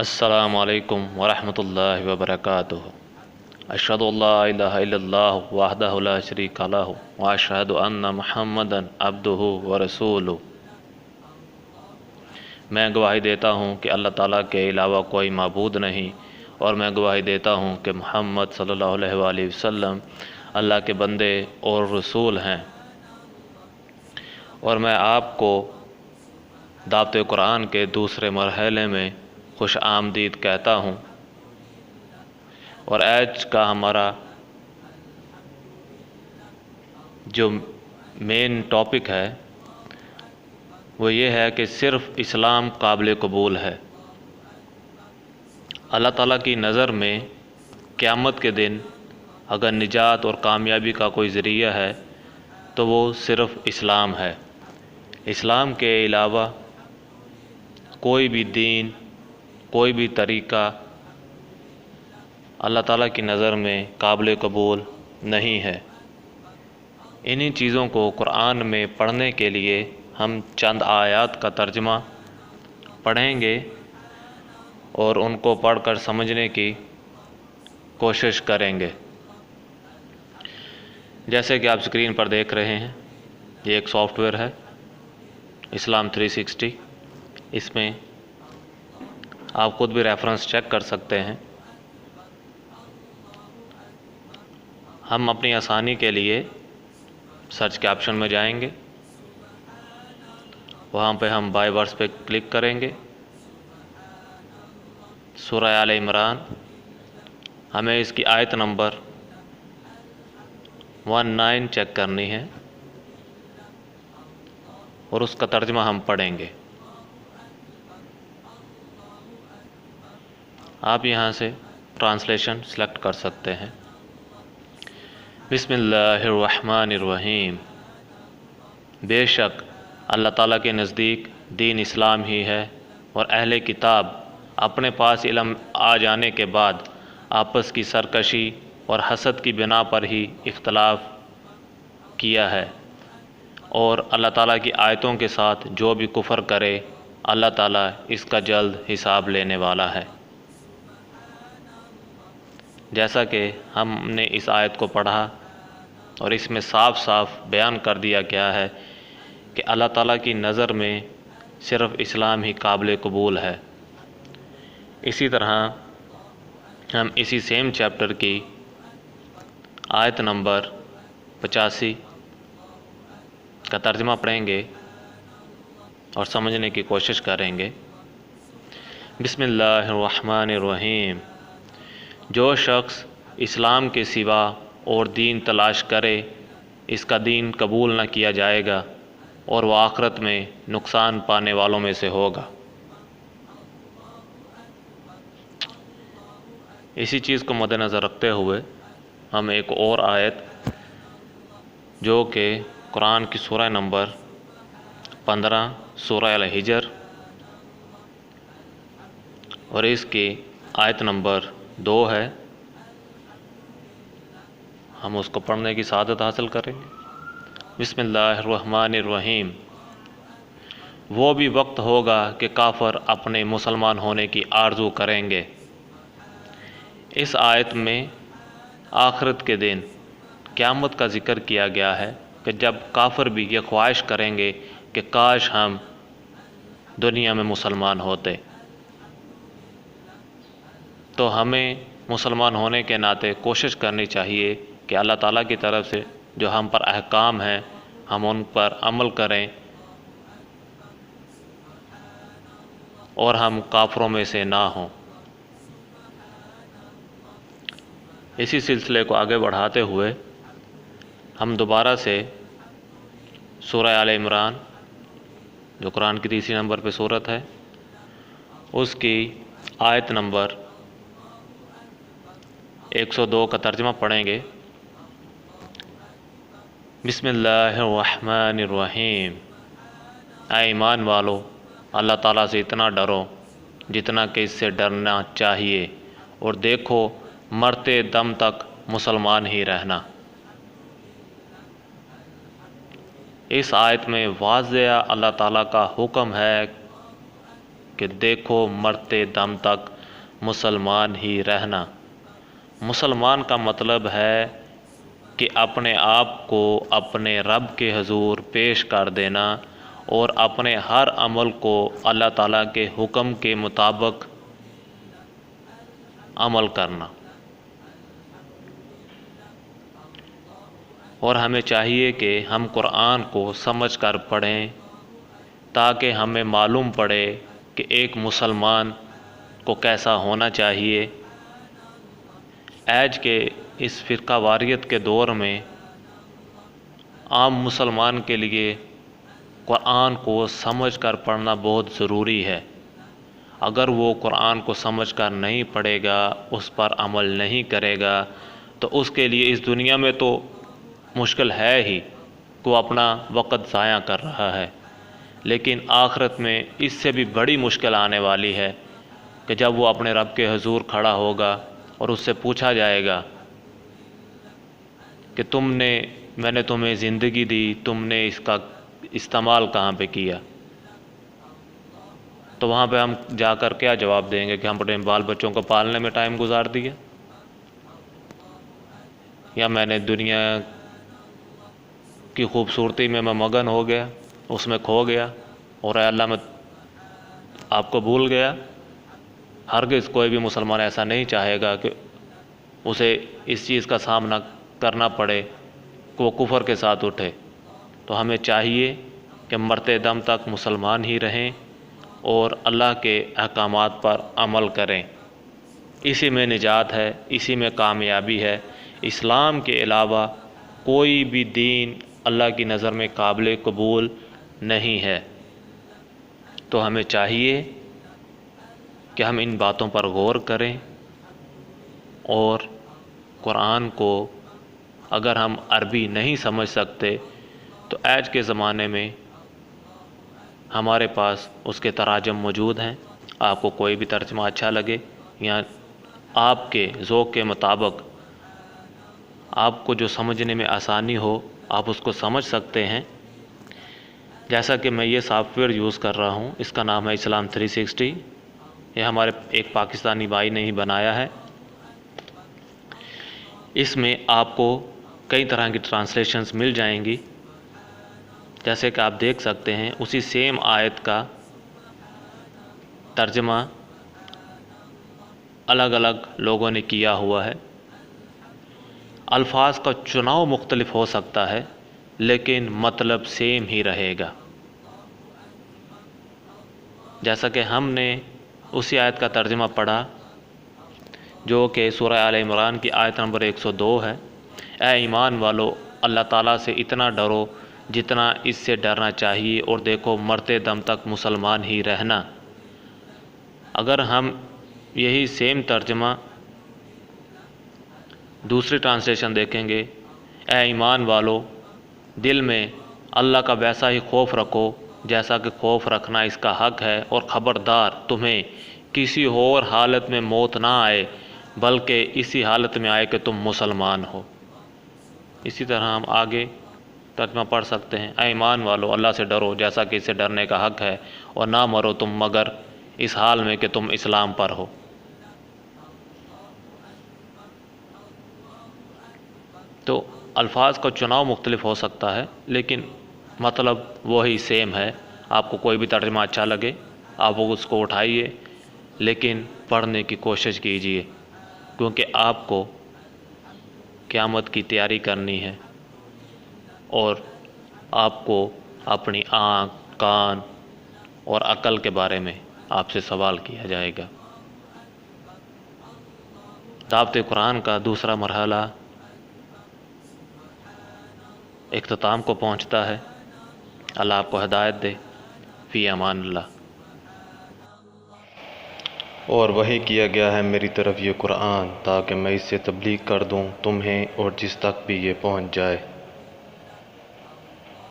السلام علیکم ورحمۃ اللہ وبرکاتہ۔ اشہد ان لا الہ الا اللہ وحدہ لا شریک لہ واشہد ان محمدا عبدہ ورسولہ۔ میں گواہی دیتا ہوں کہ اللہ تعالیٰ کے علاوہ کوئی معبود نہیں، اور میں گواہی دیتا ہوں کہ محمد صلی اللہ علیہ وآلہ وسلم اللہ کے بندے اور رسول ہیں۔ اور میں آپ کو دعوت قرآن کے دوسرے مرحلے میں خوش آمدید کہتا ہوں، اور آج کا ہمارا جو مین ٹاپک ہے وہ یہ ہے کہ صرف اسلام قابل قبول ہے۔ اللہ تعالیٰ کی نظر میں قیامت کے دن اگر نجات اور کامیابی کا کوئی ذریعہ ہے تو وہ صرف اسلام ہے۔ اسلام کے علاوہ کوئی بھی دین، کوئی بھی طریقہ اللہ تعالیٰ کی نظر میں قابل قبول نہیں ہے۔ انہی چیزوں کو قرآن میں پڑھنے کے لیے ہم چند آیات کا ترجمہ پڑھیں گے اور ان کو پڑھ کر سمجھنے کی کوشش کریں گے۔ جیسے کہ آپ سکرین پر دیکھ رہے ہیں، یہ ایک سافٹ ویئر ہے اسلام 360۔ اس میں آپ خود بھی ریفرنس چیک کر سکتے ہیں۔ ہم اپنی آسانی کے لیے سرچ کے آپشن میں جائیں گے، وہاں پہ ہم بائی ورس پہ کلک کریں گے۔ سورہ آل عمران، ہمیں اس کی آیت نمبر 19 چیک کرنی ہے اور اس کا ترجمہ ہم پڑھیں گے۔ آپ یہاں سے ٹرانسلیشن سلیکٹ کر سکتے ہیں۔ بسم اللہ الرحمن الرحیم۔ بے شک اللہ تعالیٰ کے نزدیک دین اسلام ہی ہے، اور اہل کتاب اپنے پاس علم آ جانے کے بعد آپس کی سرکشی اور حسد کی بنا پر ہی اختلاف کیا ہے، اور اللہ تعالیٰ کی آیتوں کے ساتھ جو بھی کفر کرے اللہ تعالیٰ اس کا جلد حساب لینے والا ہے۔ جیسا کہ ہم نے اس آیت کو پڑھا اور اس میں صاف صاف بیان کر دیا گیا ہے کہ اللہ تعالیٰ کی نظر میں صرف اسلام ہی قابل قبول ہے۔ اسی طرح ہم اسی سیم چیپٹر کی آیت نمبر 85 کا ترجمہ پڑھیں گے اور سمجھنے کی کوشش کریں گے۔ بسم اللہ الرحمن الرحیم۔ جو شخص اسلام کے سوا اور دین تلاش کرے اس کا دین قبول نہ کیا جائے گا، اور وہ آخرت میں نقصان پانے والوں میں سے ہوگا۔ اسی چیز کو مد نظر رکھتے ہوئے ہم ایک اور آیت جو کہ قرآن کی سورہ نمبر 15 سورہ الحجر اور اس کی آیت نمبر 2 ہے، ہم اس کو پڑھنے کی سعادت حاصل کریں گے۔ بسم اللہ الرحمن الرحیم۔ وہ بھی وقت ہوگا کہ کافر اپنے مسلمان ہونے کی آرزو کریں گے۔ اس آیت میں آخرت کے دن قیامت کا ذکر کیا گیا ہے کہ جب کافر بھی یہ خواہش کریں گے کہ کاش ہم دنیا میں مسلمان ہوتے۔ تو ہمیں مسلمان ہونے کے ناطے کوشش کرنی چاہیے کہ اللہ تعالیٰ کی طرف سے جو ہم پر احکام ہیں ہم ان پر عمل کریں، اور ہم کافروں میں سے نہ ہوں۔ اسی سلسلے کو آگے بڑھاتے ہوئے ہم دوبارہ سے سورہ آل عمران جو قرآن کی 3 نمبر پہ سورت ہے اس کی آیت نمبر 102 کا ترجمہ پڑھیں گے۔ بسم اللہ الرحمن الرحیم۔ اے ایمان والو، اللہ تعالیٰ سے اتنا ڈرو جتنا کہ اس سے ڈرنا چاہیے، اور دیکھو مرتے دم تک مسلمان ہی رہنا۔ اس آیت میں واضح اللہ تعالیٰ کا حکم ہے کہ دیکھو مرتے دم تک مسلمان ہی رہنا۔ مسلمان کا مطلب ہے کہ اپنے آپ کو اپنے رب کے حضور پیش کر دینا اور اپنے ہر عمل کو اللہ تعالیٰ کے حکم کے مطابق عمل کرنا۔ اور ہمیں چاہیے کہ ہم قرآن کو سمجھ کر پڑھیں تاکہ ہمیں معلوم پڑے کہ ایک مسلمان کو کیسا ہونا چاہیے۔ آج کے اس فرقہ واریت کے دور میں عام مسلمان کے لیے قرآن کو سمجھ کر پڑھنا بہت ضروری ہے۔ اگر وہ قرآن کو سمجھ کر نہیں پڑھے گا، اس پر عمل نہیں کرے گا، تو اس کے لیے اس دنیا میں تو مشکل ہے ہی کہ وہ اپنا وقت ضائع کر رہا ہے، لیکن آخرت میں اس سے بھی بڑی مشکل آنے والی ہے کہ جب وہ اپنے رب کے حضور کھڑا ہوگا اور اس سے پوچھا جائے گا کہ میں نے تمہیں زندگی دی، تم نے اس کا استعمال کہاں پہ کیا؟ تو وہاں پہ ہم جا کر کیا جواب دیں گے کہ ہم اپنے بال بچوں کو پالنے میں ٹائم گزار دیا، یا میں نے دنیا کی خوبصورتی میں مگن ہو گیا، اس میں کھو گیا، اور اے اللہ میں آپ کو بھول گیا۔ ہرگز کوئی بھی مسلمان ایسا نہیں چاہے گا کہ اسے اس چیز کا سامنا کرنا پڑے کہ وہ کفر کے ساتھ اٹھے۔ تو ہمیں چاہیے کہ مرتے دم تک مسلمان ہی رہیں اور اللہ کے احکامات پر عمل کریں۔ اسی میں نجات ہے، اسی میں کامیابی ہے۔ اسلام کے علاوہ کوئی بھی دین اللہ کی نظر میں قابل قبول نہیں ہے۔ تو ہمیں چاہیے کہ ہم ان باتوں پر غور کریں اور قرآن کو اگر ہم عربی نہیں سمجھ سکتے تو آج کے زمانے میں ہمارے پاس اس کے تراجم موجود ہیں۔ آپ کو کوئی بھی ترجمہ اچھا لگے یا آپ کے ذوق کے مطابق آپ کو جو سمجھنے میں آسانی ہو آپ اس کو سمجھ سکتے ہیں۔ جیسا کہ میں یہ سافٹ ویئر یوز کر رہا ہوں، اس کا نام ہے اسلام 360۔ یہ ہمارے ایک پاکستانی بھائی نے ہی بنایا ہے۔ اس میں آپ کو کئی طرح کی ٹرانسلیشنز مل جائیں گی، جیسے کہ آپ دیکھ سکتے ہیں اسی سیم آیت کا ترجمہ الگ الگ لوگوں نے کیا ہوا ہے۔ الفاظ کا چناؤ مختلف ہو سکتا ہے لیکن مطلب سیم ہی رہے گا۔ جیسا کہ ہم نے اسی آیت کا ترجمہ پڑھا جو کہ سورہ آل عمران کی آیت نمبر 102 ہے۔ اے ایمان والو، اللہ تعالیٰ سے اتنا ڈرو جتنا اس سے ڈرنا چاہیے، اور دیکھو مرتے دم تک مسلمان ہی رہنا۔ اگر ہم یہی سیم ترجمہ دوسری ٹرانسلیشن دیکھیں گے، اے ایمان والو، دل میں اللہ کا ویسا ہی خوف رکھو جیسا کہ خوف رکھنا اس کا حق ہے، اور خبردار تمہیں کسی اور حالت میں موت نہ آئے بلکہ اسی حالت میں آئے کہ تم مسلمان ہو۔ اسی طرح ہم آگے ترجمہ پڑھ سکتے ہیں، اے ایمان والو، اللہ سے ڈرو جیسا کہ اس سے ڈرنے کا حق ہے، اور نہ مرو تم مگر اس حال میں کہ تم اسلام پر ہو۔ تو الفاظ کا چناؤ مختلف ہو سکتا ہے لیکن مطلب وہی سیم ہے۔ آپ کو کوئی بھی ترجمہ اچھا لگے آپ اس کو اٹھائیے، لیکن پڑھنے کی کوشش کیجیے، کیونکہ آپ کو قیامت کی تیاری کرنی ہے اور آپ کو اپنی آنکھ، کان اور عقل کے بارے میں آپ سے سوال کیا جائے گا۔ دعوت قرآن کا دوسرا مرحلہ اختتام کو پہنچتا ہے۔ اللہ آپ کو ہدایت دے۔ فی امان اللہ۔ اور وحی کیا گیا ہے میری طرف یہ قرآن تاکہ میں اس سے تبلیغ کر دوں تمہیں اور جس تک بھی یہ پہنچ جائے۔